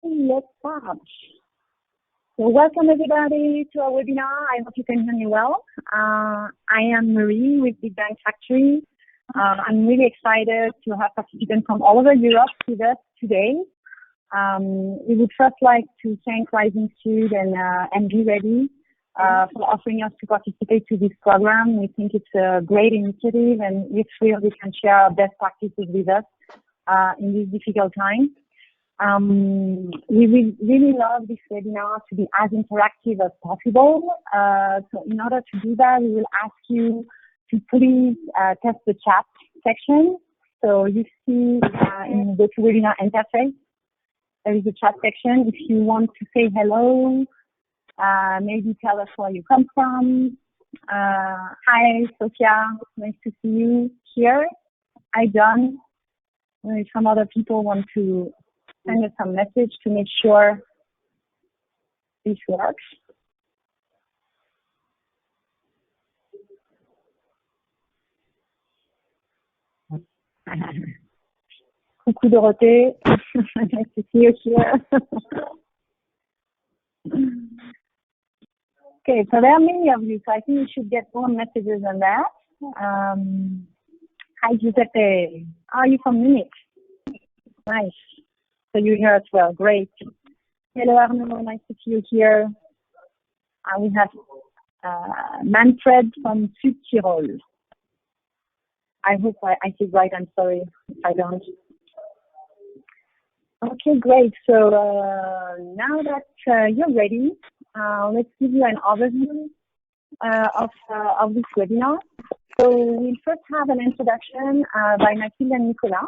Let's start. So welcome everybody to our webinar. I hope you can hear me well. I am Marie with Big Bang Factory. I'm really excited to have participants from all over Europe with us today. We would first like to thank Rising Sud and BE-READI for offering us to participate to this program. We think it's a great initiative, and we're thrilled we can share our best practices with us in this difficult time. We will really love this webinar to be as interactive as possible. So in order to do that, we will ask you to please test the chat section. So you see in the webinar interface, there is a chat section. If you want to say hello, maybe tell us where you come from. Hi, Sophia, nice to see you here. Hi, John. If some other people want to send us some message to make sure this works. Coucou Dorothée, nice to see you here. Okay, so there are many of you, so I think you should get more messages on that. Hi Giuseppe, are you from Munich? Nice. So you hear as well, great. Hello Arnaud, nice to see you here. We have Manfred from Südtirol. I hope I said right, I'm sorry if I don't. Okay, great. So now that you're ready, let's give you an overview of this webinar. So we'll first have an introduction by Mathilde and Nicolas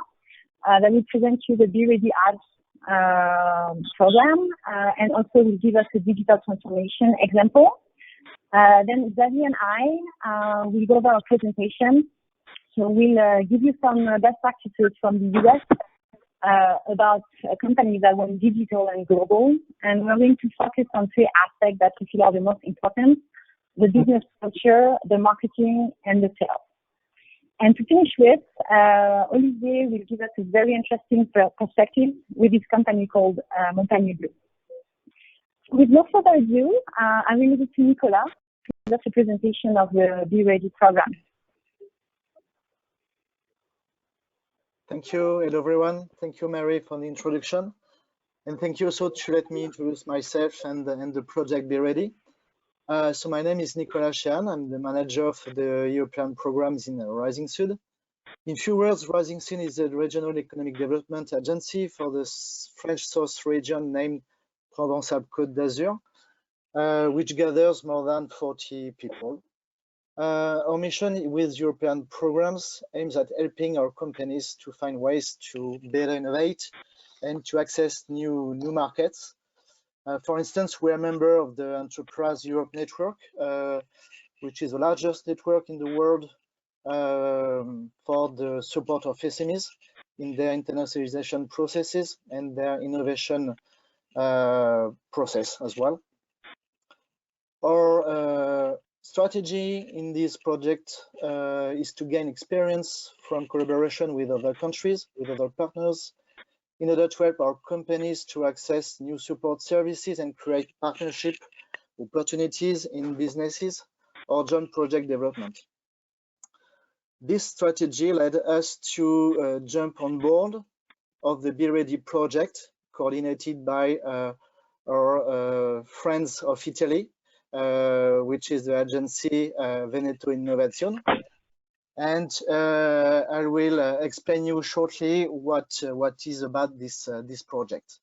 that will present you the BE-READI ads program and also will give us a digital transformation example. Then Xavier and I will go over our presentation. So we'll give you some best practices from the US about companies that went digital and global. And we're going to focus on three aspects that we feel are the most important: the business culture, the marketing, and the sales. And to finish with, Olivier will give us a very interesting perspective with this company called Montagne Bleue. With no further ado, I will leave it to Nicolas to give us a presentation of the BE-READI program. Thank you. Hello, everyone. Thank you, Mary, for the introduction. And thank you also to let me introduce myself and the project BE-READI. So my name is Nicolas Chian. I'm the manager of the European programs in Rising Sud. In few words, Rising Sud is a regional economic development agency for the French South region named Provence-Alpes-Côte d'Azur, which gathers more than 40 people. Our mission with European programs aims at helping our companies to find ways to better innovate and to access new markets. For instance, we are a member of the Enterprise Europe Network, which is the largest network in the world for the support of SMEs in their internationalization processes and their innovation process as well. Our strategy in this project is to gain experience from collaboration with other countries, with other partners, in order to help our companies to access new support services and create partnership opportunities in businesses or joint project development. This strategy led us to jump on board of the BE-READI project, coordinated by our friends of Italy, which is the agency Veneto Innovazione. And I will explain you shortly what is about this project.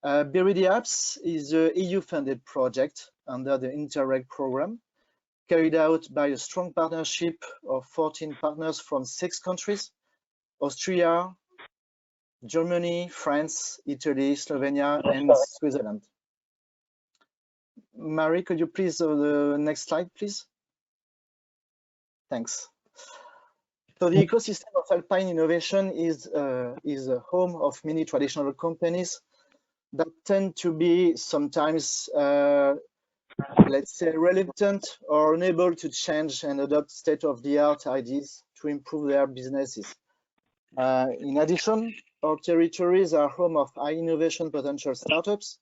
BE-READI Apps is an EU-funded project under the Interreg program, carried out by a strong partnership of 14 partners from 6 countries: Austria, Germany, France, Italy, Slovenia, and Switzerland. Marie, could you please the next slide, please? Thanks. So the ecosystem of alpine innovation is a home of many traditional companies that tend to be sometimes, let's say, reluctant or unable to change and adopt state-of-the-art ideas to improve their businesses. In addition, our territories are home of high innovation potential startups,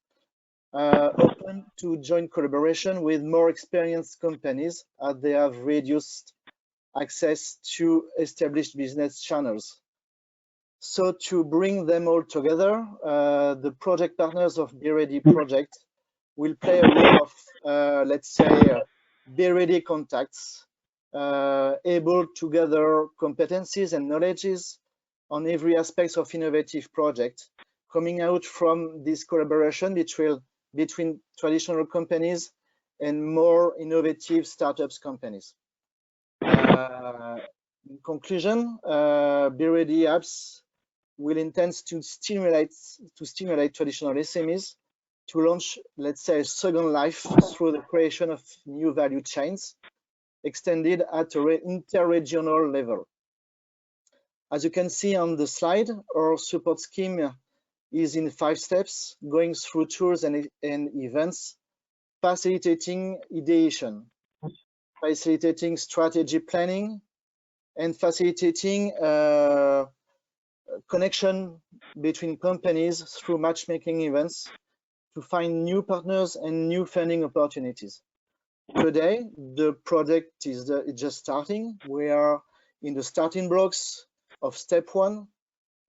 open to joint collaboration with more experienced companies as they have reduced access to established business channels. So to bring them all together, the project partners of BE-READI project will play a role of, let's say, BE-READI contacts, able to gather competencies and knowledges on every aspect of innovative project, coming out from this collaboration between traditional companies and more innovative startups companies. In conclusion, BE-READI apps will intend to stimulate traditional SMEs to launch, let's say, a second life through the creation of new value chains extended at an inter-regional level. As you can see on the slide, our support scheme is in 5 steps, going through tours and events, facilitating ideation, facilitating strategy planning, and facilitating connection between companies through matchmaking events to find new partners and new funding opportunities. Today, the project is just starting. We are in the starting blocks of step 1,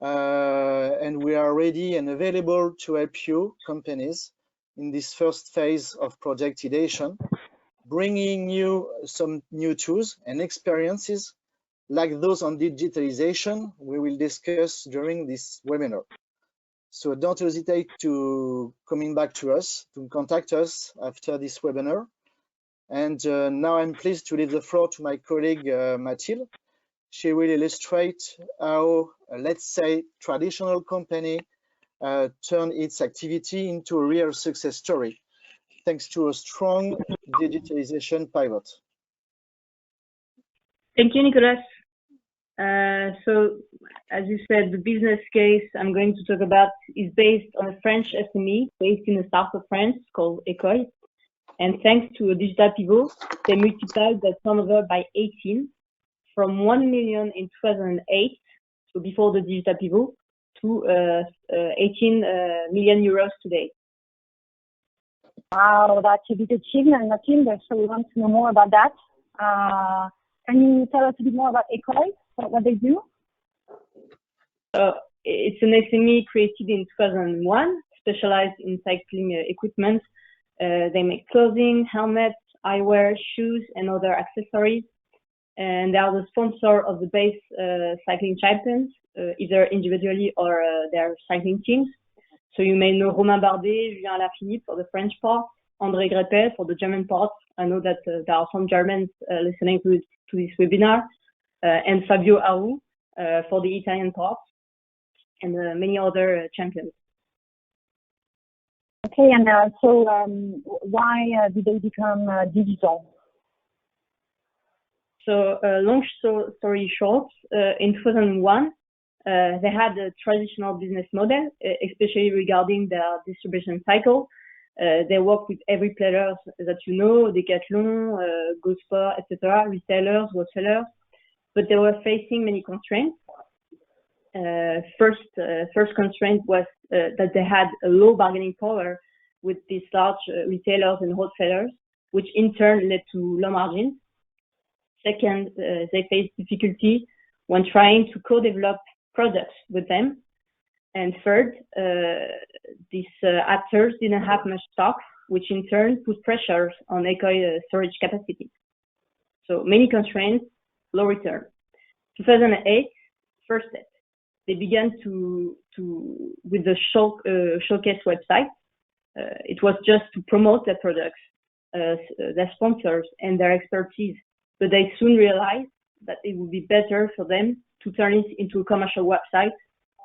and we are ready and available to help you, companies, in this first phase of project ideation, bringing you some new tools and experiences like those on digitalization we will discuss during this webinar. So don't hesitate to coming back to us, to contact us after this webinar. And now I'm pleased to leave the floor to my colleague Mathilde. She will illustrate how, let's say, traditional company turn its activity into a real success story, thanks to a strong digitalization pivot. Thank you, Nicolas. So, as you said, the business case I'm going to talk about is based on a French SME based in the south of France called École. And thanks to a digital pivot, they multiplied their turnover by 18, from 1 million in 2008, so before the digital pivot, to 18 million euros today. Wow, that's a big achievement, Mathilde. So we want to know more about that. Can you tell us a bit more about École, what they do? It's an SME created in 2001, specialized in cycling equipment. They make clothing, helmets, eyewear, shoes, and other accessories. And they are the sponsor of the base cycling champions, either individually or their cycling teams. So you may know Romain Bardet, Julien Alaphilippe for the French part, André Greppel for the German part. I know that there are some Germans listening to this webinar, and Fabio Aru for the Italian part, and many other champions. Okay, and so why did they become digital? So long story short, in 2001, they had a traditional business model, especially regarding their distribution cycle. They work with every player that you know, Decathlon, Go Sport, etc., retailers, wholesalers, but they were facing many constraints. First constraint was that they had a low bargaining power with these large retailers and wholesalers, which in turn led to low margins. Second, they faced difficulty when trying to co-develop products with them. And third, these actors didn't have much stock, which in turn put pressures on École storage capacity. So many constraints, low return. 2008, first step. They began with the showcase website. It was just to promote their products, their sponsors, and their expertise. But they soon realized that it would be better for them to turn it into a commercial website,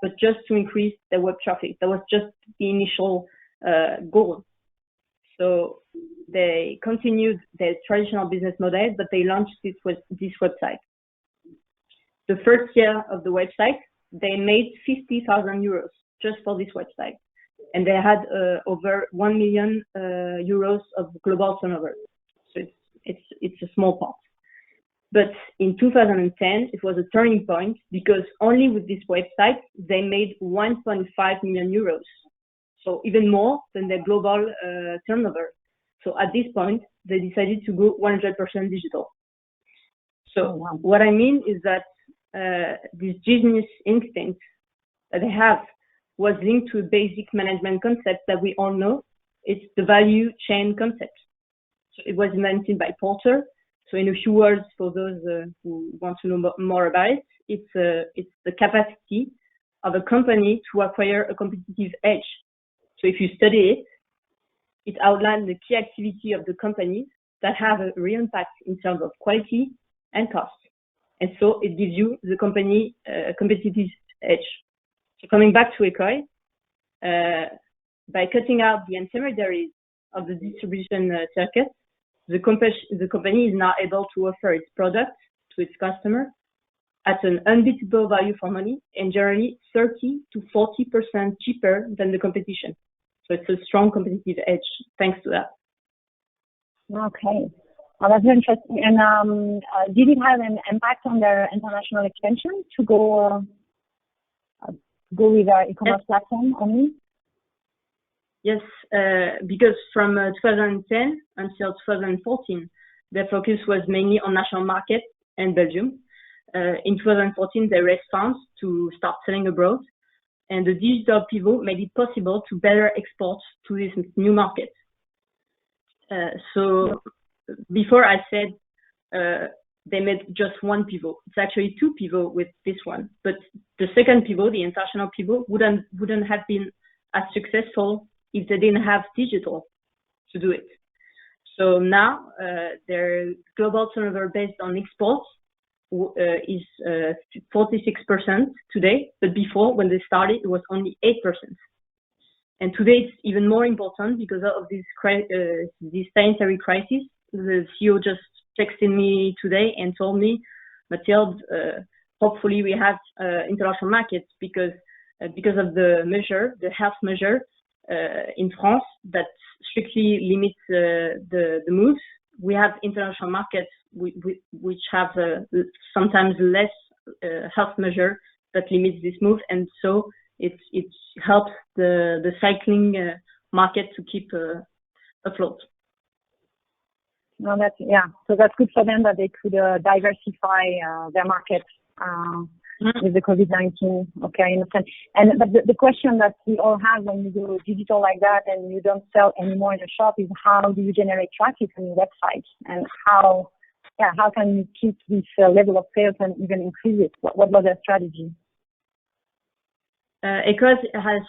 but just to increase their web traffic. That was just the initial goal. So they continued their traditional business model, but they launched this website. The first year of the website, they made 50,000 euros just for this website. And they had over 1 million euros of global turnover. So it's a small part. But in 2010, it was a turning point because only with this website, they made 1.5 million euros. So even more than their global turnover. So at this point, they decided to go 100% digital. So what I mean is that this genius instinct that they have was linked to a basic management concept that we all know. It's the value chain concept. So it was invented by Porter. So in a few words, for those who want to know more about it, it's the capacity of a company to acquire a competitive edge. So if you study it, it outlines the key activity of the companies that have a real impact in terms of quality and cost. And so it gives you the company competitive edge. So coming back to Ecoy, by cutting out the intermediaries of the distribution circuit, the company is now able to offer its product to its customer at an unbeatable value for money and generally 30 to 40% cheaper than the competition. So it's a strong competitive edge thanks to that. Okay. Well, that's interesting. And did it have an impact on their international expansion to go with our e-commerce platform only? Yes, because from 2010 until 2014, their focus was mainly on national markets and Belgium. In 2014, they raised funds to start selling abroad, and the digital pivot made it possible to better export to this new market. So before I said they made just one pivot. It's actually two pivots with this one, but the second pivot, the international pivot, wouldn't have been as successful if they didn't have digital to do it. So now their global turnover based on exports is 46% today, but before, when they started, it was only 8%. And today it's even more important because of this sanitary crisis. The CEO just texted me today and told me, Mathilde, hopefully we have international markets because of the measure, the health measure in France that strictly limits the moves. We have international markets which have sometimes less health measure that limits this move, and so it helps the cycling market to keep afloat. No, so that's good for them that they could diversify their market with the COVID-19. Okay, I understand. But the question that we all have when you go digital like that and you don't sell anymore in the shop is how do you generate traffic on your website, and how can you keep this level of sales and even increase it? What was their strategy? Ecoy has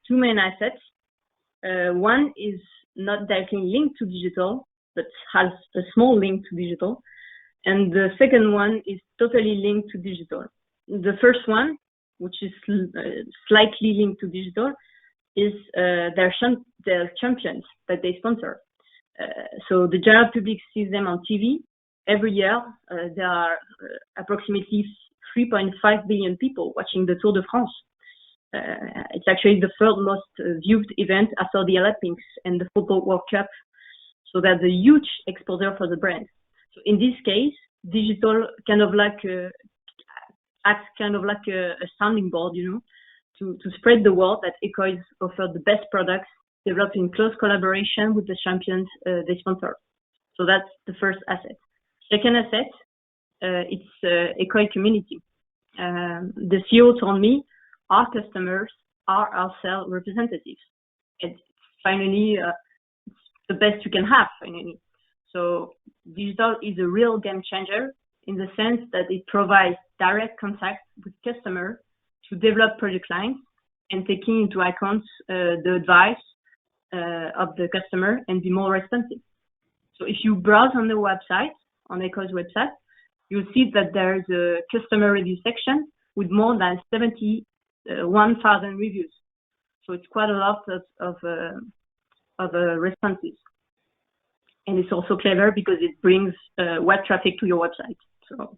two main assets. One is not directly linked to digital, but has a small link to digital. And the second one is totally linked to digital. The first one, which is slightly linked to digital, is their champions that they sponsor. So the general public sees them on TV. Every year, there are approximately 3.5 billion people watching the Tour de France. It's actually the third most viewed event after the Olympics and the Football World Cup. So that's a huge exposure for the brand. So in this case, digital acts kind of like a sounding board, to spread the word that Ecoy offers the best products developed in close collaboration with the champions they sponsor. So that's the first asset. Second asset, it's Ecoy community. The CEO told me our customers are our sales representatives. And finally, it's the best you can have, finally. So digital is a real game changer in the sense that it provides direct contact with customers to develop product lines and taking into account the advice of the customer and be more responsive. So if you browse on the website, on Ecoy's website, you'll see that there's a customer review section with more than 71,000 reviews. So it's quite a lot of responses. And it's also clever because it brings web traffic to your website. So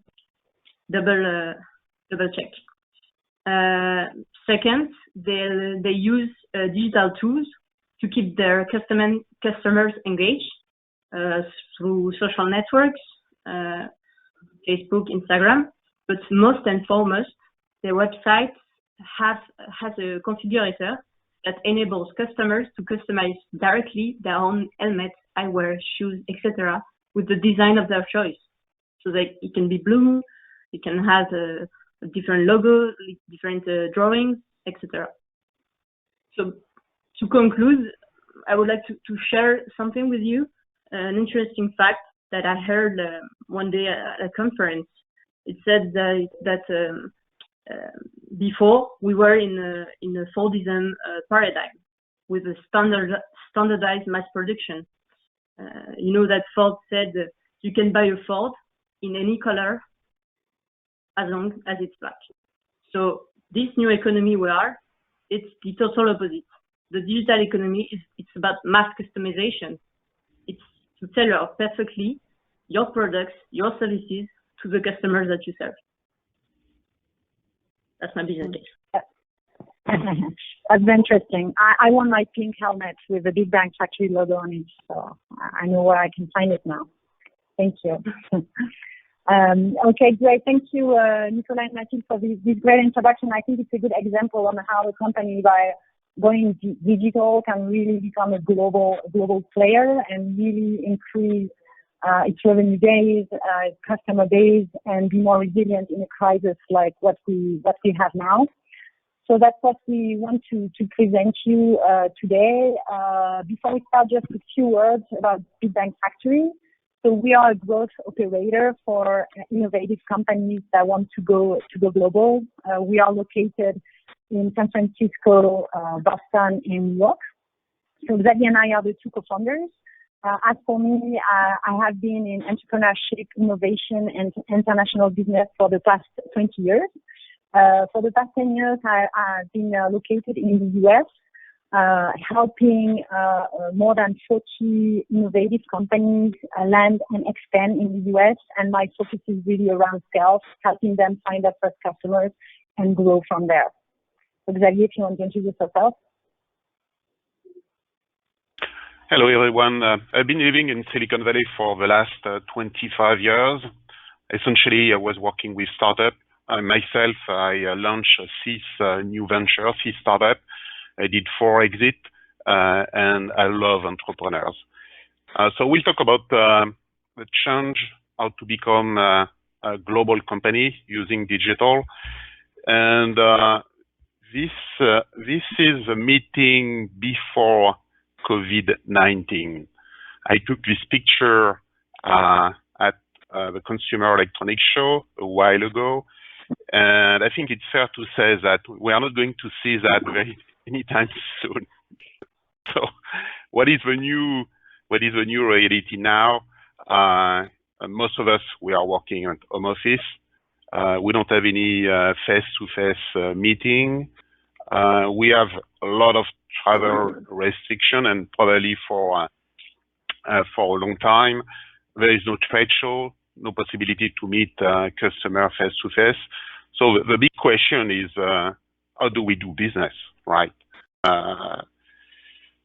double check. Second, they use digital tools to keep their customers engaged through social networks, Facebook, Instagram, but most and foremost, their website has a configurator that enables customers to customize directly their own helmets, eyewear, shoes, etc. with the design of their choice. So that it can be blue, it can have a different logo, different drawings, etc. So to conclude, I would like to share something with you, an interesting fact that I heard one day at a conference. It said that before we were in a Fordism paradigm with a standardized mass production. You know that Ford said you can buy a Ford in any color as long as it's black. So this new economy we are, it's the total opposite. The digital economy it's about mass customization. It's to tailor perfectly your products, your services to the customers that you serve. That's my business case. That's interesting. I want my pink helmet with the Big Bang Factory logo on it, so I know where I can find it now. Thank you. Okay, great. Thank you, Nicolas and Mathilde, for this great introduction. I think it's a good example on how a company, by going digital, can really become a global player and really increase its revenue base, customer base, and be more resilient in a crisis like what we have now. So that's what we want to present you today. Before we start, just a few words about Big Bang Factory. So we are a growth operator for innovative companies that want to go global. We are located in San Francisco, Boston, and New York. So Xavier and I are the two co-founders. As for me, I have been in entrepreneurship, innovation, and international business for the past 20 years. For the past 10 years, I've been located in the U.S., helping more than 40 innovative companies land and expand in the U.S. And my focus is really around sales, helping them find their first customers and grow from there. So Xavier, if you want to introduce yourself. Hello, everyone. I've been living in Silicon Valley for the last 25 years. Essentially, I was working with startups. Myself, I launched 6 new ventures, 6 startups. I did 4 exits, and I love entrepreneurs. So we'll talk about the change, how to become a global company using digital. And this is a meeting before COVID-19. I took this picture at the Consumer Electronics Show a while ago, and I think it's fair to say that we are not going to see that anytime soon. So, what is the new reality now? Most of us, we are working at home office. We don't have any face-to-face meeting. We have a lot of travel restriction, and probably for a long time, there is no trade show, no possibility to meet customer face-to-face. So the big question is, how do we do business, right?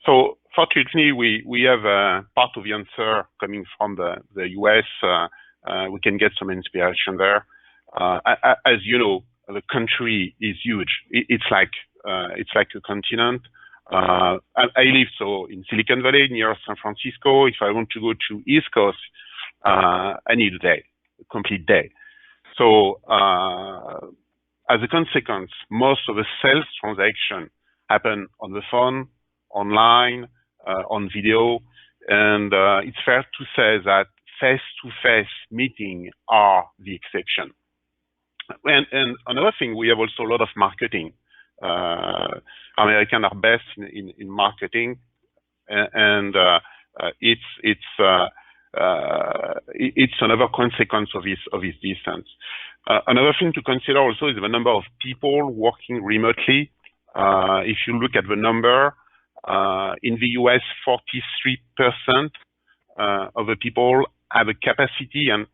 So fortunately, we have part of the answer coming from the US. We can get some inspiration there. As you know, the country is huge. It's like a continent. I live in Silicon Valley near San Francisco. If I want to go to East Coast, I need a complete day. So as a consequence, most of the sales transaction happen on the phone, online, on video, and it's fair to say that face-to-face meetings are the exception. And another thing, we have also a lot of marketing. Americans are best in marketing, and it's another consequence of this distance. Another thing to consider also is the number of people working remotely. If you look at the number, in the US, 43% of the people have a capacity and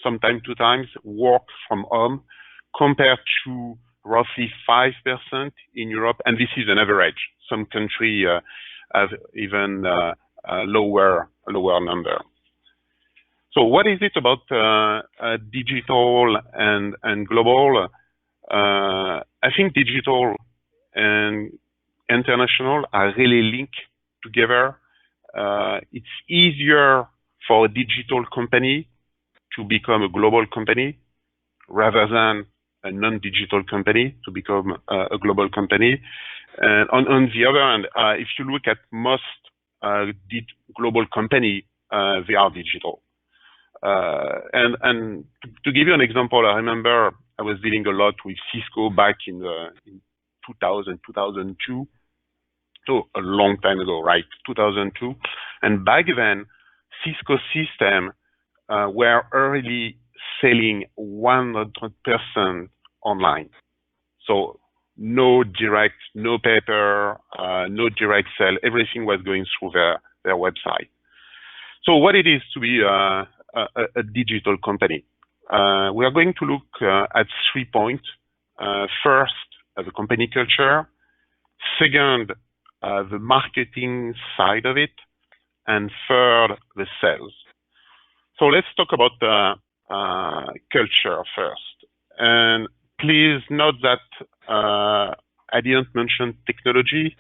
sometimes 2 times work from home, compared to roughly 5% in Europe, and this is an average. Some countries have even lower number. So what is it about digital and global? I think digital and international are really linked together. It's easier for a digital company to become a global company rather than a non-digital company to become a global company. And on the other hand, if you look at most global company, they are digital. And to give you an example, I remember I was dealing a lot with Cisco back in 2000, 2002. So a long time ago, right? 2002. And back then, Cisco system were already selling 100% online. So no direct, no paper, no direct sell. Everything was going through their website. So what it is to be a digital company? We are going to look at 3 points. First, the company culture. Second, the marketing side of it. And third, the sales. So let's talk about the culture first. And please note that I didn't mention technology.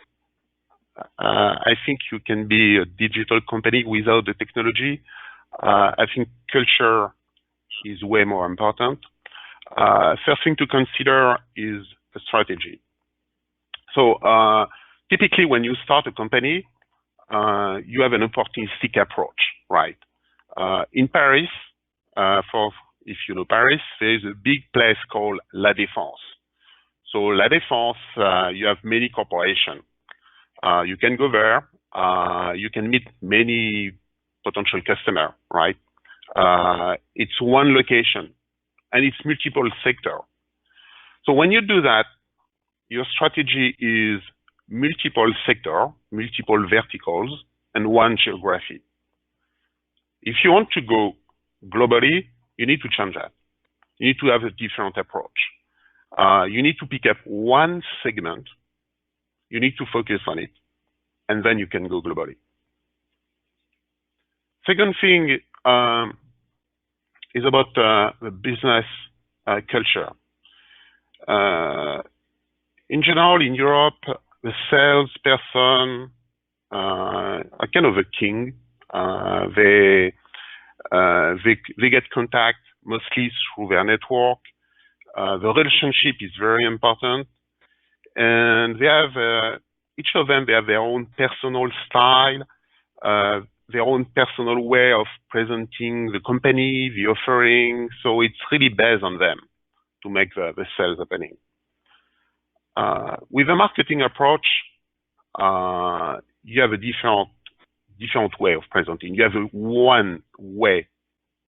I think you can be a digital company without the technology. I think culture is way more important. First thing to consider is the strategy. So typically when you start a company, you have an opportunistic approach, right? In Paris, if you know Paris, there is a big place called La Défense. So La Défense, you have many corporations. You can go there. You can meet many potential customers, right? It's one location, and it's multiple sector. So when you do that, your strategy is multiple sector, multiple verticals, and one geography. If you want to go globally, you need to change that. You need to have a different approach. You need to pick up one segment. You need to focus on it, and then you can go globally. Second thing is about the business culture. In general, in Europe, the salesperson are kind of a king. They get contact mostly through their network. The relationship is very important, and they have each of them. They have their own personal style, their own personal way of presenting the company, the offering. So it's really based on them to make the sales happening. With a marketing approach, you have a different way of presenting. You have one way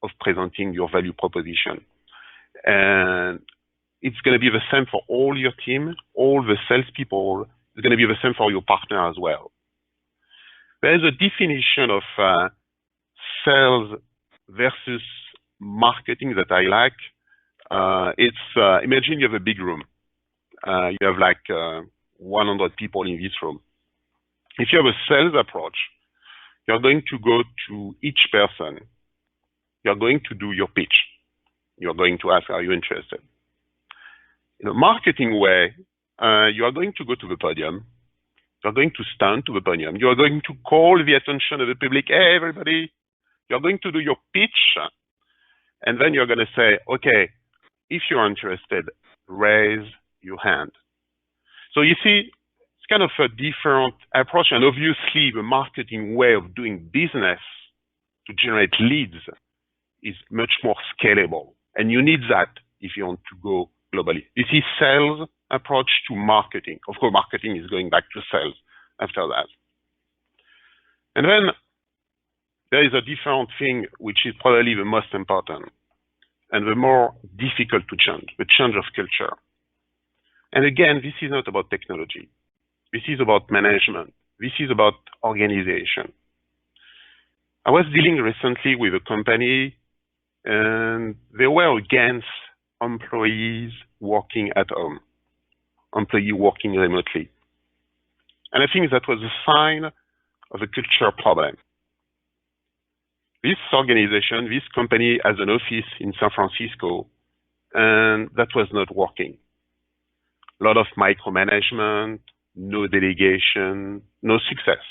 of presenting your value proposition. And it's going to be the same for all your team, all the salespeople. It's going to be the same for your partner as well. There is a definition of sales versus marketing that I like. Imagine you have a big room. You have like 100 people in this room. If you have a sales approach, you're going to go to each person. You're going to do your pitch. You're going to ask, are you interested? In a marketing way, you are going to go to the podium. You're going to stand to the podium. You are going to call the attention of the public. Hey, everybody. You're going to do your pitch. And then you're going to say, okay, if you're interested, raise your hand. So you see, it's kind of a different approach. And obviously, the marketing way of doing business to generate leads is much more scalable. And you need that if you want to go globally. This is sales approach to marketing. Of course, marketing is going back to sales after that. And then there is a different thing, which is probably the most important and the more difficult to change, the change of culture. And again, this is not about technology. This is about management. This is about organization. I was dealing recently with a company, and they were against employees working at home, employee working remotely. And I think that was a sign of a culture problem. this organization, this company has an office in San Francisco, and that was not working. A lot of micromanagement, no delegation, no success.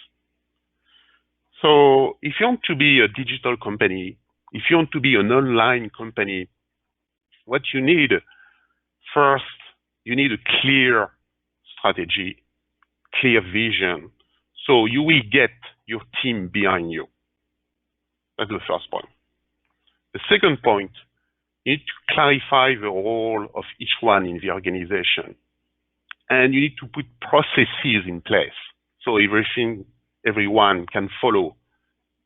So if you want to be a digital company, if you want to be an online company, what you need first, you need a clear strategy, clear vision. So you will get your team behind you. That's the first point. The second point, you need to clarify the role of each one in the organization. And you need to put processes in place so everyone can follow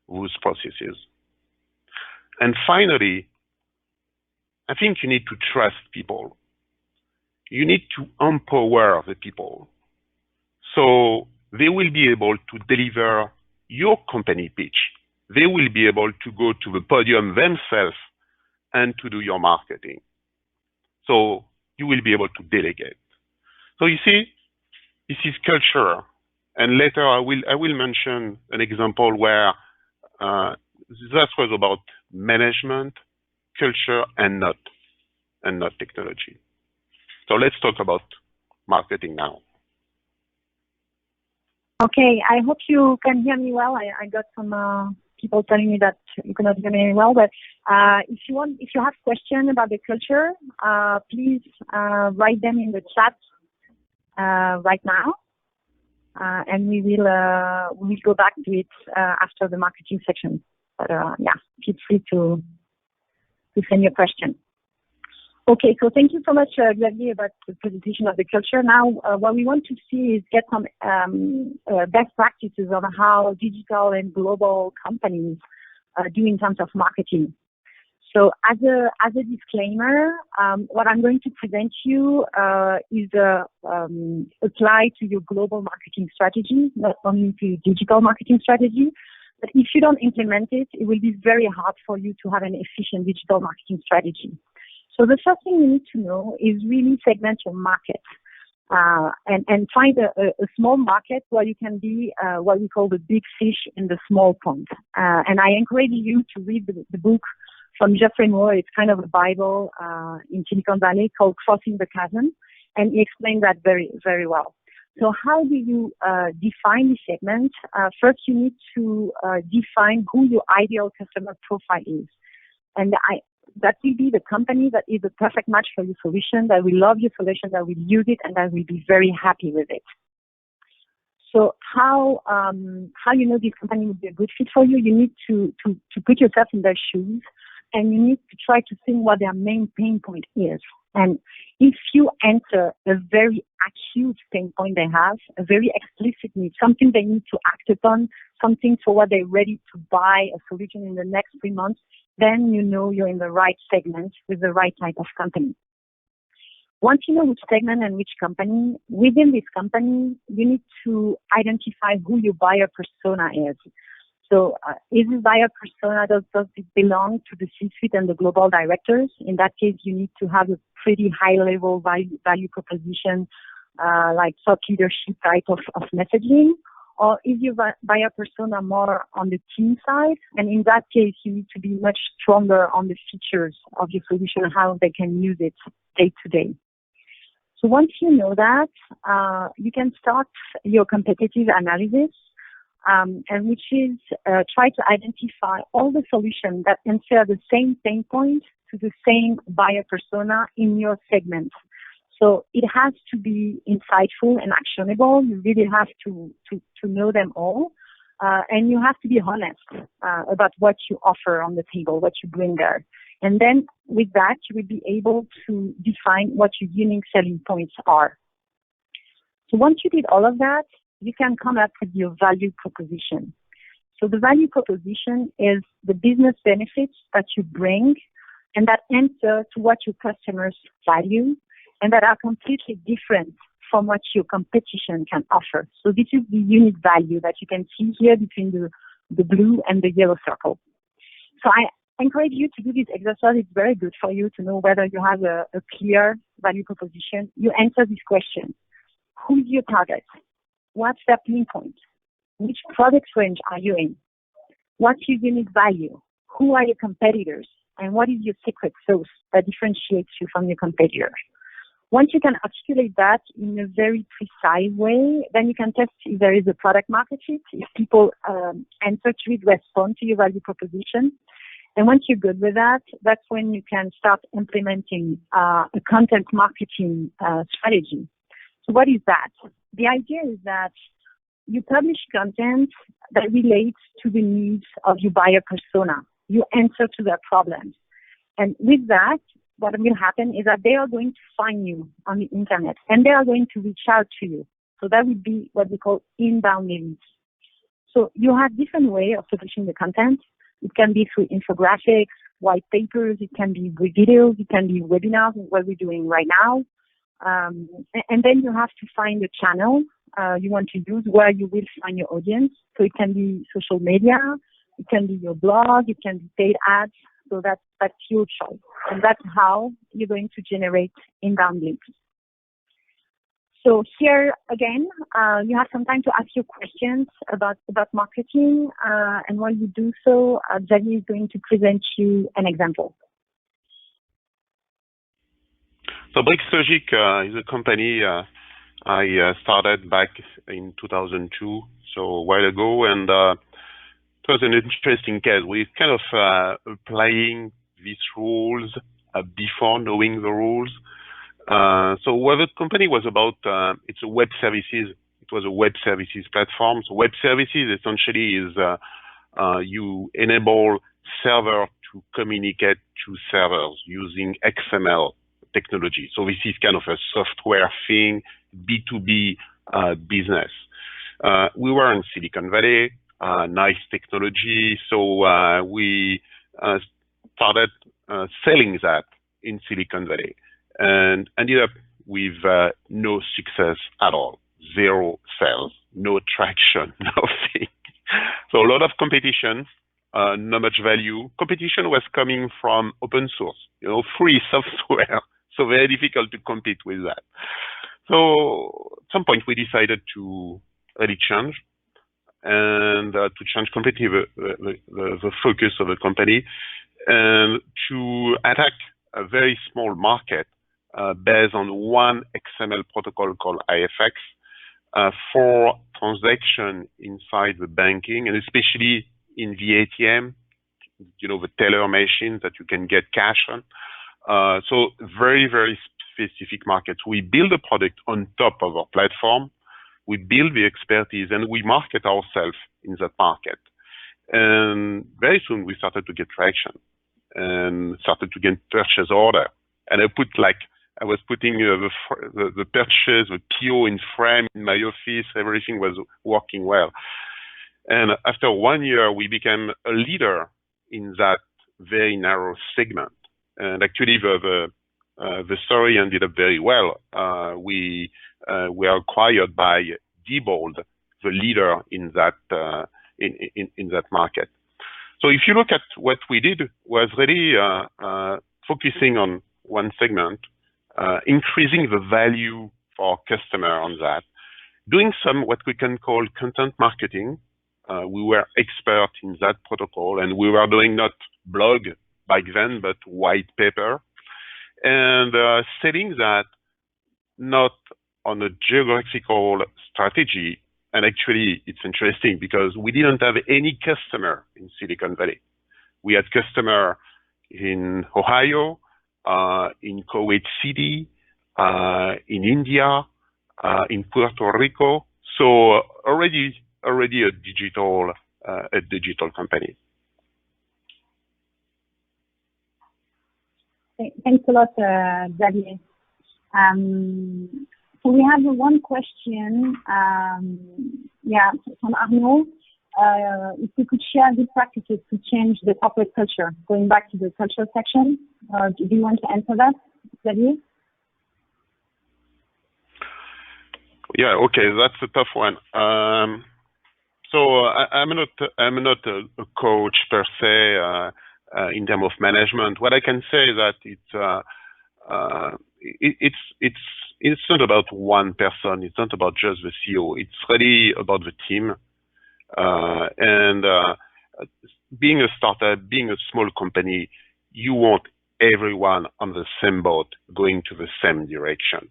those processes. And finally, I think you need to trust people. You need to empower the people so they will be able to deliver your company pitch. They will be able to go to the podium themselves and to do your marketing. So you will be able to delegate. So you see, this is culture. And later I will mention an example where that was about management, culture, and not technology. So let's talk about marketing now. Okay, I hope you can hear me well. I got some people telling me that you cannot hear me well, but if you have questions about the culture, please write them in the chat right now, and we will go back to it after the marketing section. But yeah, feel free to send your question. Okay, so thank you so much, Xavier, about the presentation of the culture. Now, what we want to see is get some best practices on how digital and global companies do in terms of marketing. So as a disclaimer, what I'm going to present you is apply to your global marketing strategy, not only to your digital marketing strategy. But if you don't implement it, it will be very hard for you to have an efficient digital marketing strategy. So the first thing you need to know is really segment your market and find a small market where you can be what we call the big fish in the small pond. And I encourage you to read the book from Jeffrey Moore. It's kind of a Bible in Silicon Valley called Crossing the Chasm, and he explained that very, very well. So how do you define the segment? First, you need to define who your ideal customer profile is. And that will be the company that is the perfect match for your solution, that will love your solution, that will use it, and that will be very happy with it. So how you know this company would be a good fit for you? You need to put yourself in their shoes, and you need to try to think what their main pain point is. And if you answer a very acute pain point they have, a very explicit need, something they need to act upon, something for what they're ready to buy, a solution in the next 3 months, then you know you're in the right segment with the right type of company. Once you know which segment and which company, within this company, you need to identify who your buyer persona is. So is this buyer persona, does it belong to the C-suite and the global directors? In that case, you need to have a pretty high-level value proposition, like thought leadership type of messaging. Or is your buyer persona more on the team side? And in that case, you need to be much stronger on the features of your solution, how they can use it day to day. So once you know that, you can start your competitive analysis, and which is try to identify all the solutions that answer the same pain point to the same buyer persona in your segment. So it has to be insightful and actionable. You really have to know them all. And you have to be honest about what you offer on the table, what you bring there. And then with that, you will be able to define what your unique selling points are. So once you did all of that, you can come up with your value proposition. So the value proposition is the business benefits that you bring and that answer to what your customers value and that are completely different from what your competition can offer. So this is the unique value that you can see here between the blue and the yellow circle. So I encourage you to do this exercise. It's very good for you to know whether you have a clear value proposition. You answer this question. Who's your target? What's their pain point? Which product range are you in? What's your unique value? who are your competitors and what is your secret sauce that differentiates you from your competitors. Once you can articulate that in a very precise way, then you can test if there is a product market fit, if people answer to it, respond to your value proposition. And once you're good with that, that's when you can start implementing a content marketing strategy. So what is that? The idea is that you publish content that relates to the needs of your buyer persona. You answer to their problems. And with that, what will happen is that they are going to find you on the internet and they are going to reach out to you. So that would be what we call inbound leads. So you have different ways of publishing the content. It can be through infographics, white papers, it can be with videos, it can be webinars, what we're doing right now. And then you have to find the channel you want to use where you will find your audience. So it can be social media, it can be your blog, it can be paid ads. So that's your choice. And that's how you're going to generate inbound leads. So here again, you have some time to ask your questions about marketing. And while you do so, Xavier is going to present you an example. So BRICS is a company I started back in 2002, so a while ago, and it was an interesting case. We're kind of applying these rules before knowing the rules. So what the company was about, it's a web services. It was a web services platform. So web services essentially is you enable server to communicate to servers using XML technology. So this is kind of a software thing, B2B business. We were in Silicon Valley, nice technology. So we started selling that in Silicon Valley and ended up with no success at all. Zero sales, no traction, nothing. So a lot of competition, not much value. Competition was coming from open source, free software. So very difficult to compete with that. So at some point we decided to really change and to change completely the focus of the company and to attack a very small market based on one XML protocol called IFX for transaction inside the banking and especially in the ATM, the teller machines that you can get cash on. So very, very specific markets. We build a product on top of our platform. We build the expertise and we market ourselves in that market. And very soon we started to get traction and started to get purchase order. And I was putting the purchase, the PO in frame in my office. Everything was working well. And after 1 year, we became a leader in that very narrow segment. And actually, the story ended up very well. We were acquired by Diebold, the leader in that in that market. So if you look at what we did, was really focusing on one segment, increasing the value for our customer on that, doing some what we can call content marketing. We were expert in that protocol, and we were doing not blog back then, but white paper, and selling that not on a geographical strategy. And actually, it's interesting because we didn't have any customer in Silicon Valley. We had customer in Ohio, in Kuwait City, in India, in Puerto Rico. So already a digital company. Thanks a lot, Xavier. So we have one question, from Arnaud. If we could share good practices to change the corporate culture, going back to the culture section. Do you want to answer that, Xavier? Yeah, okay, that's a tough one. So I'm not a coach per se in terms of management. What I can say is that it's not about one person. It's not about just the CEO. It's really about the team. And being a startup, being a small company, you want everyone on the same boat going to the same direction.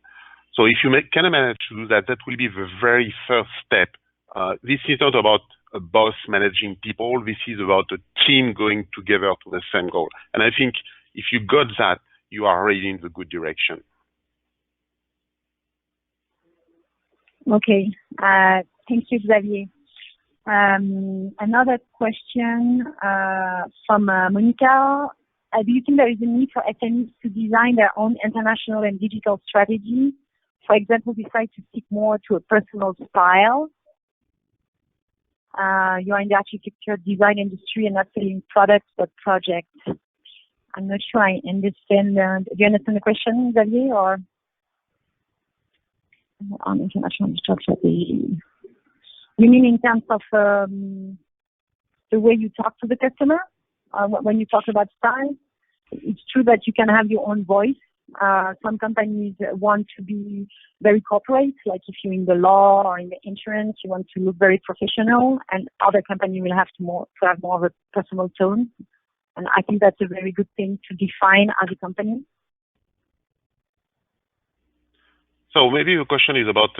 So if you can manage to do that, that will be the very first step. This is not about a boss managing people. This is about a team going together to the same goal. And I think if you got that, you are already in the good direction. Okay. Thank you, Xavier. Another question from Monica. Do you think there is a need for SMEs to design their own international and digital strategy? For example, decide to stick more to a personal style. You're in the architecture design industry and not selling products but projects. I'm not sure I understand. Do you understand the question, Xavier, or on international strategy? You mean in terms of the way you talk to the customer? When you talk about style, it's true that you can have your own voice. Some companies want to be very corporate, like if you're in the law or in the insurance, you want to look very professional, and other companies will have to have more of a personal tone. And I think that's a very good thing to define as a company. So maybe the question is about,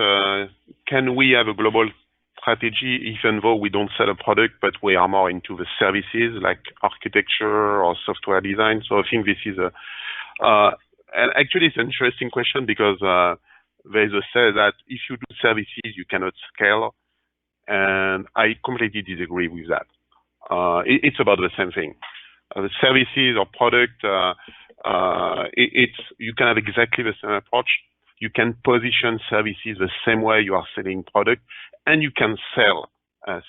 can we have a global strategy even though we don't sell a product, but we are more into the services like architecture or software design? So I think this is and actually it's an interesting question because there's a say that if you do services, you cannot scale. And I completely disagree with that. It's about the same thing. The services or product, you can have exactly the same approach. You can position services the same way you are selling product, and you can sell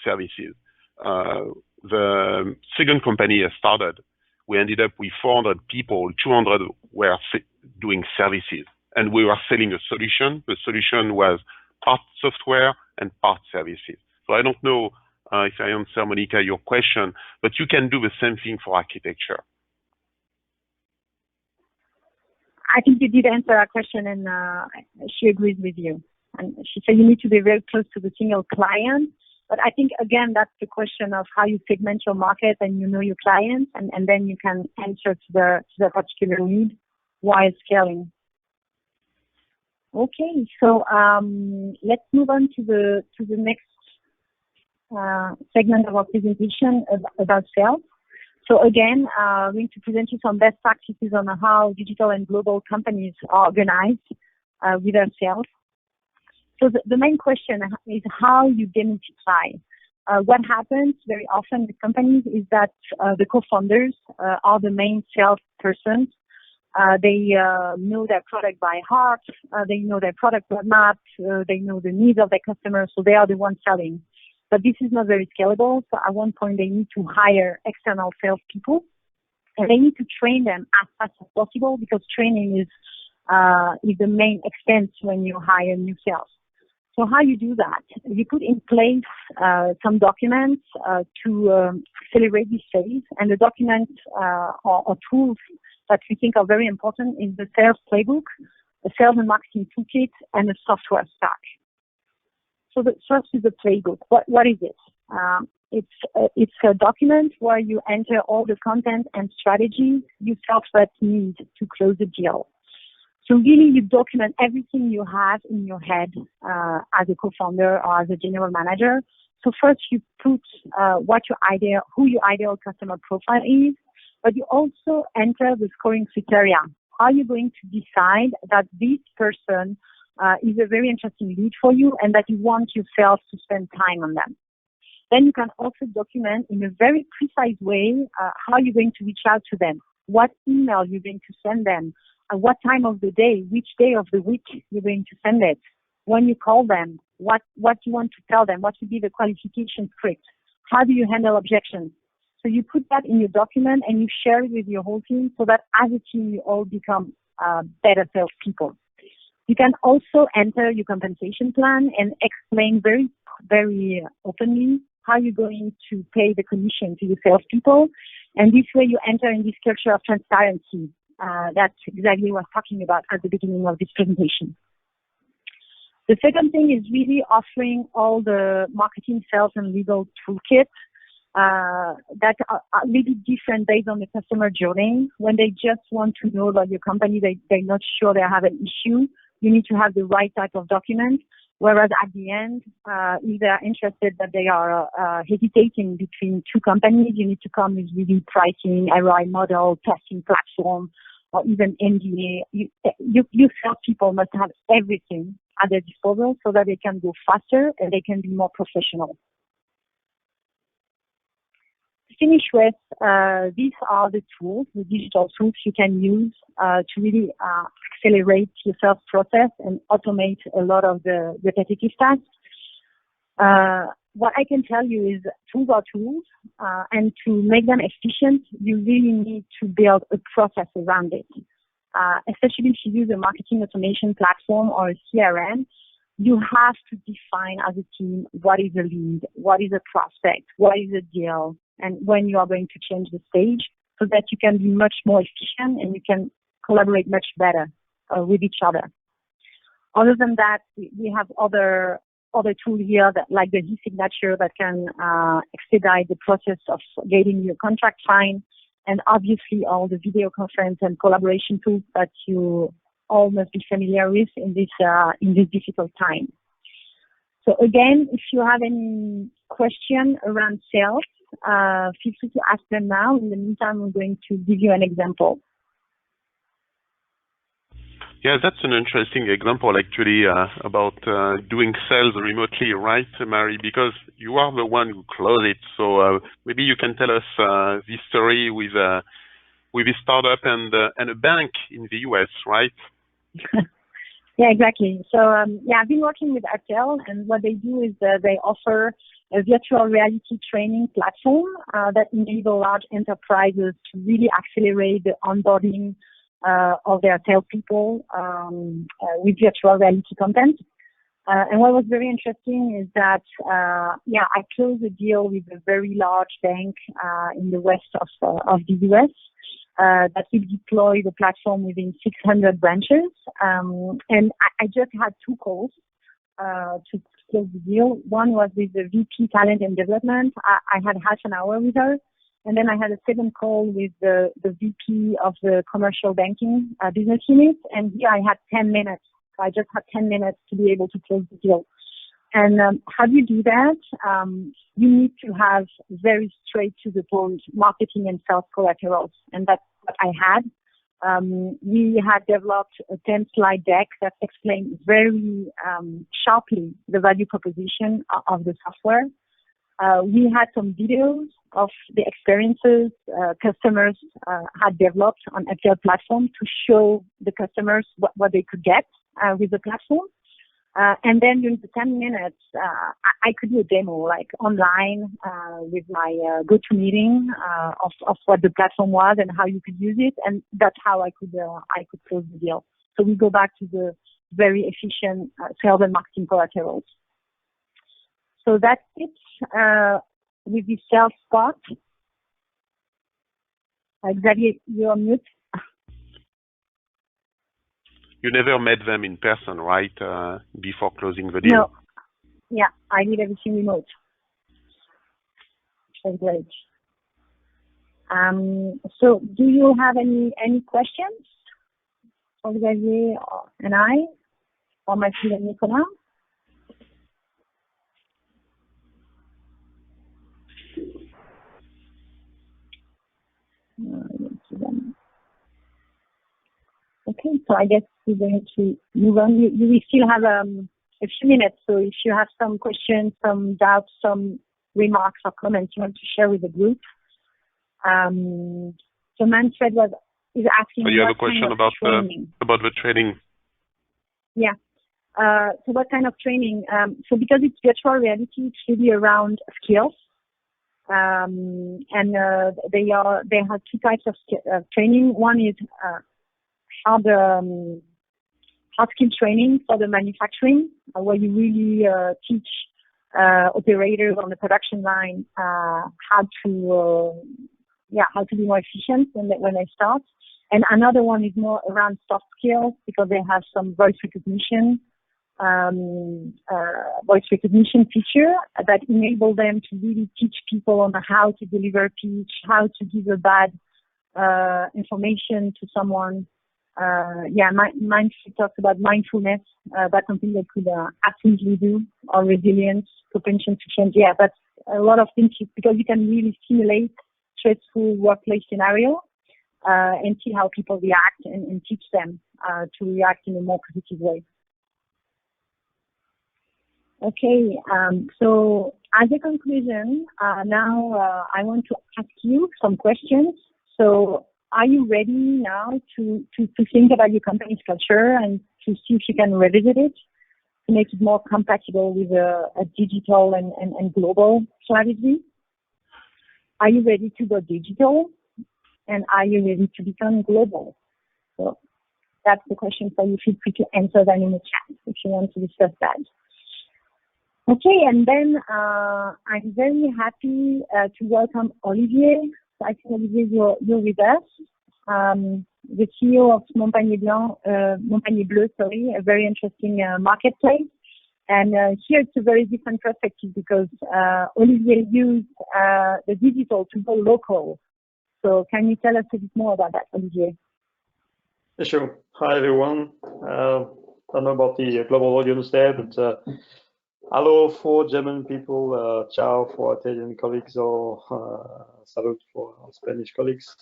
services. The second company I started, we ended up with 400 people, 200 were doing services, and we were selling a solution. The solution was part software and part services. So I don't know if I answer, Monica, your question, but you can do the same thing for architecture. I think you did answer our question, and she agrees with you. And she said you need to be very close to the single client. But I think, again, that's the question of how you segment your market and you know your clients, and then you can answer to the particular need while scaling. Okay, so let's move on to the next segment of our presentation about sales. So again, I'm going to present you some best practices on how digital and global companies are organized with their sales. So the main question is how you demystify. What happens very often with companies is that the co-founders are the main salespersons. They know their product by heart. They know their product roadmap. They know the needs of their customers. So they are the ones selling. But this is not very scalable. So at one point, they need to hire external salespeople, and they need to train them as fast as possible because training is the main expense when you hire new sales. So how you do that? You put in place some documents to accelerate this phase, and the documents or tools that we think are very important is the sales playbook, the sales and marketing toolkit, and the software stack. So the first is the playbook. What is it? It's a document where you enter all the content and strategies you sales reps need to close the deal. So really, you document everything you have in your head as a co-founder or as a general manager. So first, you put who your ideal customer profile is, but you also enter the scoring criteria. Are you going to decide that this person is a very interesting lead for you and that you want yourself to spend time on them? Then you can also document in a very precise way how you're going to reach out to them, what email you're going to send them, at what time of the day, which day of the week you're going to send it, when you call them, what you want to tell them, what would be the qualification script, how do you handle objections. So you put that in your document and you share it with your whole team so that as a team you all become better salespeople. You can also enter your compensation plan and explain very, very openly how you're going to pay the commission to your salespeople. And this way you enter in this culture of transparency that Xavier was talking about at the beginning of this presentation. The second thing is really offering all the marketing, sales, and legal toolkits that are really different based on the customer journey. When they just want to know about your company, they're not sure they have an issue. You need to have the right type of document. Whereas at the end, if they are interested that they are hesitating between two companies, you need to come with really pricing, ROI model, testing platform, or even NDA. You salespeople must have everything at their disposal so that they can go faster and they can be more professional. To finish with, these are the tools, the digital tools you can use to really accelerate your sales process and automate a lot of the repetitive tasks. What I can tell you is tools are tools, and to make them efficient, you really need to build a process around it. Especially if you use a marketing automation platform or a CRM, you have to define as a team what is a lead, what is a prospect, what is a deal, and when you are going to change the stage so that you can be much more efficient and you can collaborate much better with each other. Other than that, we have other tools here that, like the e-signature, that can expedite the process of getting your contract signed, and obviously all the video conference and collaboration tools that you all must be familiar with in this difficult time. So again, if you have any question around sales, feel free to ask them now. In the meantime, I'm going to give you an example. Yeah, that's an interesting example, actually, about doing sales remotely, right, Marie? Because you are the one who closed it. So maybe you can tell us this story with a startup and a bank in the US, right? Yeah, exactly. So I've been working with Atel, and what they do is they offer a virtual reality training platform that enable large enterprises to really accelerate the onboarding of their salespeople with virtual reality content. And what was very interesting is that, I closed a deal with a very large bank in the west of the US that will deploy the platform within 600 branches. And I just had 2 calls to close the deal. One was with the VP Talent and Development. I had half an hour with her. And then I had a second call with the VP of the commercial banking business unit. And here I had 10 minutes. So I just had 10 minutes to be able to close the deal. And how do you do that? You need to have very straight to the point marketing and sales collaterals. And that's what I had. We had developed a 10-slide deck that explained very sharply the value proposition of the software. We had some videos of the experiences customers had developed on Atel platform to show the customers what they could get with the platform. And then during the 10 minutes, I could do a demo, like online with my GoToMeeting of what the platform was and how you could use it. And that's how I could close the deal. So we go back to the very efficient sales and marketing collaterals. So that's it with the sales part. Xavier, you're on mute. You never met them in person, right, before closing the deal? No. Yeah, I did everything remote. Which was great. So do you have any questions for Xavier and I, or Mathilde and Nicolas? Okay, so I guess we're going to move on. We still have a few minutes, so if you have some questions, some doubts, some remarks or comments you want to share with the group. So Manfred is asking. So you have a question about the training? Yeah. So what kind of training? So because it's virtual reality, it's really around skills. And they have 2 types of training. One is hard skill training for the manufacturing, where you really teach operators on the production line how to be more efficient when they start. And another one is more around soft skills, because they have some voice recognition voice recognition feature that enable them to really teach people on how to deliver a pitch, how to give a bad information to someone. She talks about mindfulness. That's something they could absolutely do, or resilience, propensity to change. Yeah, that's a lot of things because you can really simulate stressful workplace scenario and see how people react and teach them to react in a more positive way. Okay, so as a conclusion, now I want to ask you some questions. So are you ready now to think about your company's culture and to see if you can revisit it to make it more compatible with a digital and global strategy? Are you ready to go digital? And are you ready to become global? So that's the question for you. Feel free to answer that in the chat if you want to discuss that. Okay, and then I'm very happy to welcome Olivier. I think Olivier, you're with us, the CEO of Montpagnier Bleu, a very interesting marketplace. And here it's a very different perspective because Olivier used the digital to go local. So can you tell us a bit more about that, Olivier? Sure. Hi, everyone. I don't know about the global audience there, but hello for German people, ciao for Italian colleagues, or salute for Spanish colleagues.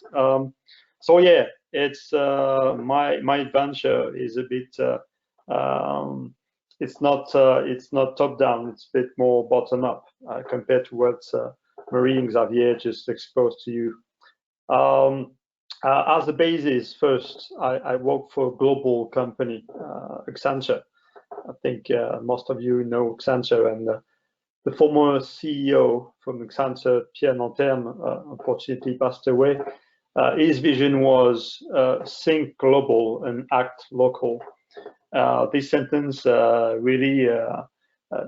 So yeah, it's my adventure is a bit. It's not top down. It's a bit more bottom up compared to what Marie and Xavier just exposed to you. As a basis, first, I work for a global company, Accenture. I think most of you know Accenture, and the former CEO from Accenture, Pierre Nanterme, unfortunately passed away. His vision was think global and act local. This sentence really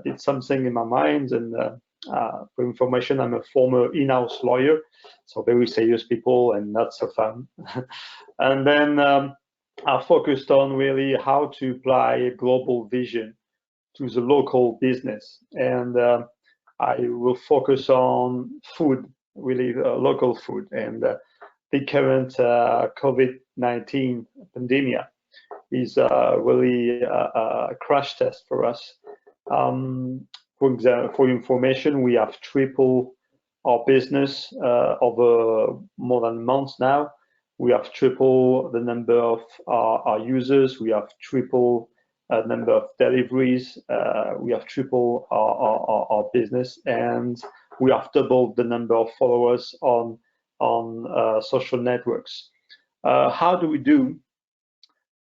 did something in my mind, and for information, I'm a former in-house lawyer, so very serious people and not so fun. And then I focused on really how to apply a global vision to the local business. And I will focus on food, really local food. And the current COVID-19 pandemic is really a crash test for us. For example, for information, we have tripled our business over more than a month now. We have tripled the number of our users. We have tripled the number of deliveries. We have tripled our business, and we have doubled the number of followers on social networks. How do we do?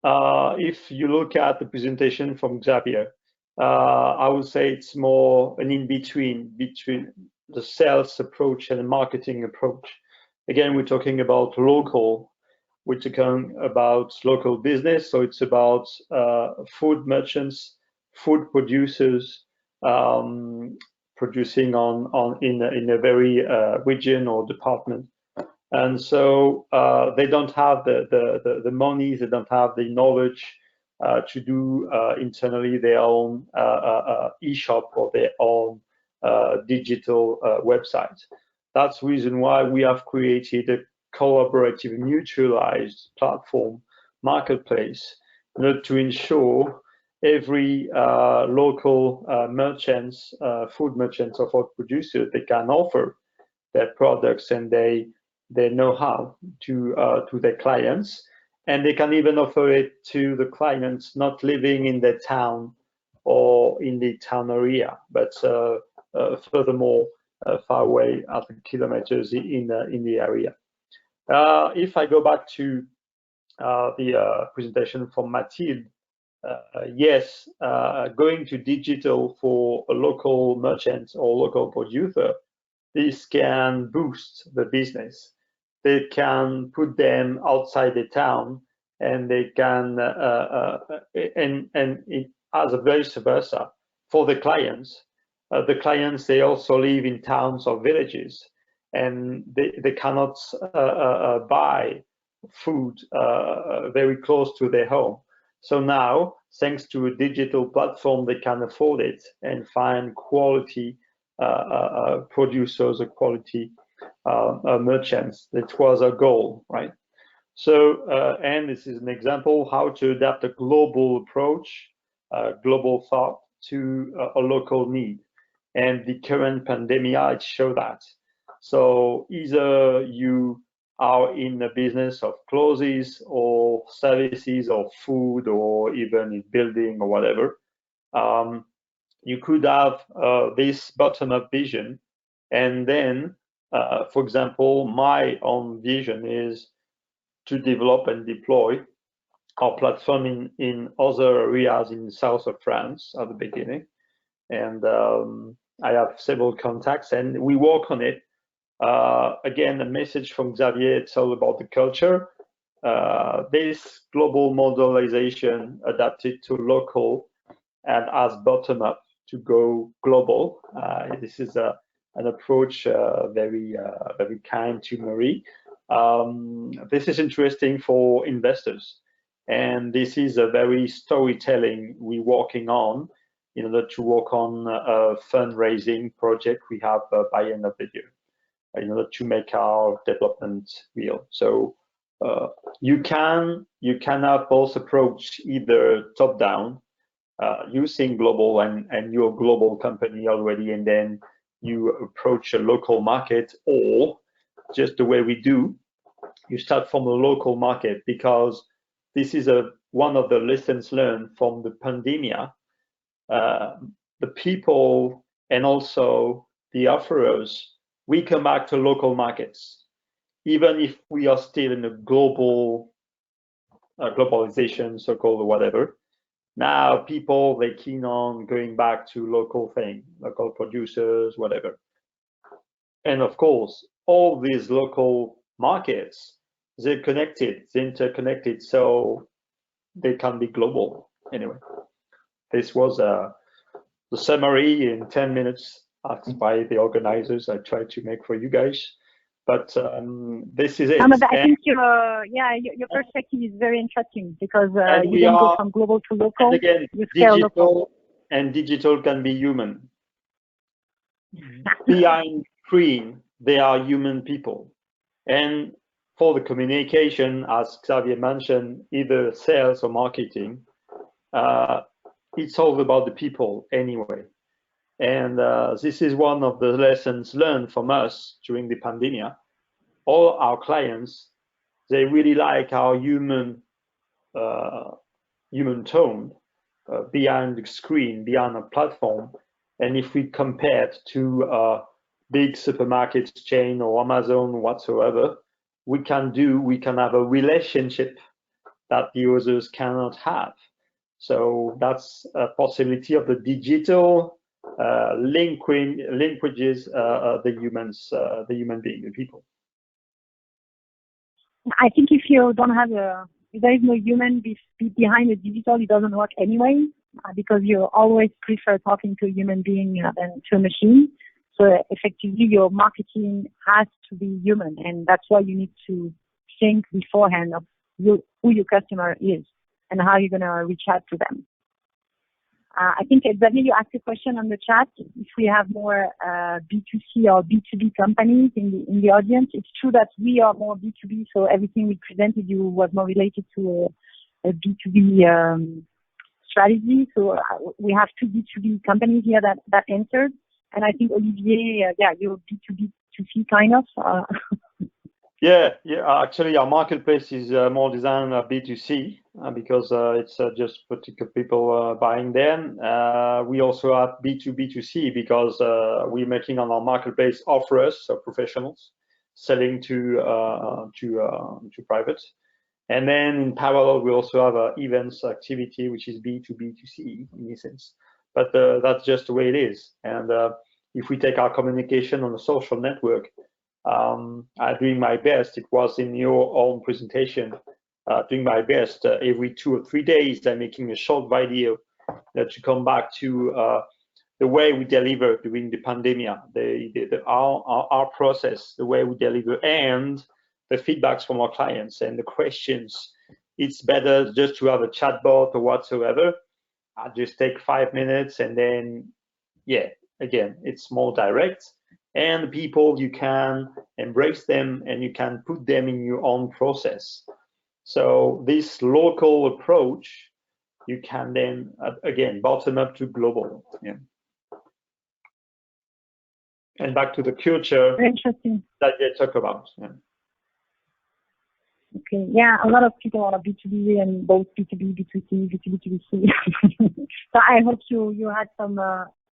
If you look at the presentation from Xavier, I would say it's more an in-between between the sales approach and the marketing approach. Again, we're talking about local, we're talking about local business, so it's about food merchants, food producers producing in a very region or department. And so they don't have the money, they don't have the knowledge to do internally their own e-shop or their own digital website. That's the reason why we have created a collaborative, mutualized platform marketplace in order to ensure every local merchants, food merchants or food producer, they can offer their products and their know-how to their clients, and they can even offer it to the clients not living in their town or in the town area, but furthermore far away at the kilometers in the area. If I go back to the presentation from Mathilde, yes, going to digital for a local merchant or local producer, this can boost the business. They can put them outside the town, and they can and it as a vice versa for the clients. The clients, they also live in towns or villages, and they cannot buy food very close to their home. So now thanks to a digital platform, they can afford it and find quality producers or quality merchants. That was our goal, right? So, and this is an example how to adapt a global approach, global thought to a local need. And the current pandemic, it shows that. So either you are in the business of clothes or services or food or even in building or whatever, you could have this bottom-up vision. And then, for example, my own vision is to develop and deploy our platform in other areas in the south of France at the beginning. And I have several contacts and we work on it. Again, a message from Xavier, it's all about the culture. This global modelization adapted to local and as bottom up to go global. This is an approach very kind to Marie. This is interesting for investors. And this is a very storytelling we're working on in order to work on a fundraising project we have by end of the year in order to make our development real. So you can have both approach, either top down, using global and you're a global company already, and then you approach a local market, or just the way we do, you start from a local market, because this is one of the lessons learned from the pandemic. The people and also the offerers, we come back to local markets, even if we are still in a global globalization, so-called, or whatever. Now people, they're keen on going back to local thing, local producers, whatever. And of course, all these local markets, they're connected, they're interconnected, so they can be global. Anyway, this was the summary in 10 minutes asked by the organizers. I tried to make for you guys, but this is it. I think your perspective is very interesting, because you don't go from global to local. And again, digital can be human. Behind screen, they are human people. And for the communication, as Xavier mentioned, either sales or marketing, it's all about the people anyway. And this is one of the lessons learned from us during the pandemic. All our clients, they really like our human tone behind the screen, behind a platform. And if we compare it to a big supermarket chain or Amazon whatsoever, we can have a relationship that the others cannot have. So that's a possibility of the digital linkages the human being, the people. I think if you don't have if there is no human behind the digital, it doesn't work anyway, because you always prefer talking to a human being than to a machine. So effectively, your marketing has to be human, and that's why you need to think beforehand of who your customer is and how you're going to reach out to them. I think, Xavier, you asked a question on the chat if we have more B2C or B2B companies in the audience. It's true that we are more B2B, so everything we presented you was more related to a B2B strategy. So we have two B2B companies here that answered. And I think, Olivier, you're B2B2C kind of. Yeah. Actually, our marketplace is more designed B2C because it's just particular people buying them. We also have B2B2C because we're making on our marketplace offers, so professionals selling to private. And then in parallel, we also have events activity, which is B2B2C in essence. But that's just the way it is. And if we take our communication on a social network, I'm doing my best. It was in your own presentation. Doing my best every 2 or 3 days. I'm making a short video to come back to the way we deliver during the pandemic, our process, the way we deliver, and the feedbacks from our clients and the questions it's better just to have a chatbot or whatsoever. I just take 5 minutes, and then, yeah, again, it's more direct. And people, you can embrace them and you can put them in your own process. So this local approach, you can then, again, bottom up to global. Yeah. And back to the culture that they talk about. Yeah. Okay, yeah, a lot of people are B2B and both B2B, B2C, B2B, B2C. So I hope you had some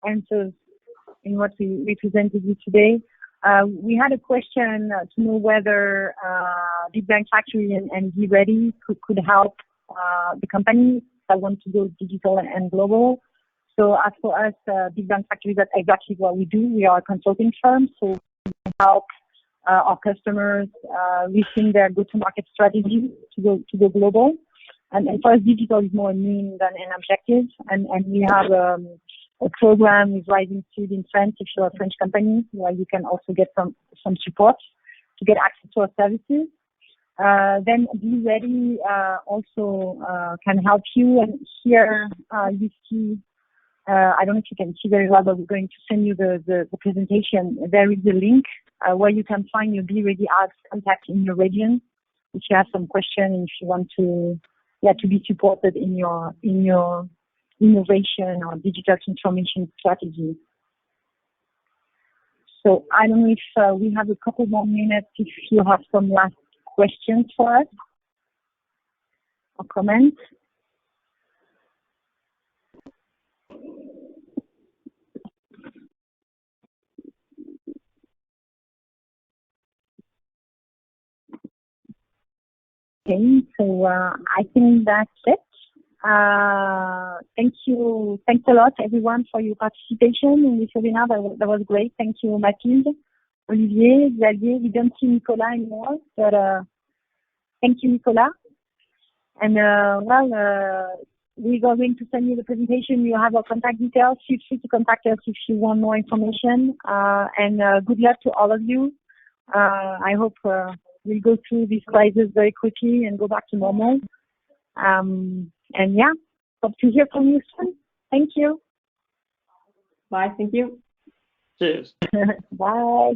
answers in what we presented you today. We had a question to know whether Big Bang Factory and BE-READI could help the companies that want to go digital and global. So as for us, Big Bang Factory, that's exactly what we do. We are a consulting firm, so we help our customers reaching their go-to-market strategy to go global. And for us, digital is more a mean than an objective. And we have a program with Rising Speed in France, if you're a French company, where you can also get some support to get access to our services. Then BE-READI also can help you. And here you see, I don't know if you can see very well, but we're going to send you the presentation. There is a link where you can find your BE-READI Ads contact in your region if you have some questions, if you want to be supported in your innovation or digital transformation strategy. So I don't know if we have a couple more minutes if you have some last questions for us or comments. Okay, so I think that's it. Thanks a lot everyone for your participation in this webinar. That was great. Thank you, Mathilde, Olivier, Xavier. We don't see Nicolas anymore, but thank you, Nicolas. And we are going to send you the presentation. You have our contact details. Feel free to contact us if you want more information. And good luck to all of you. I hope we'll go through this crisis very quickly and go back to normal. And yeah, hope to hear from you soon. Thank you. Bye. Thank you. Cheers. Bye.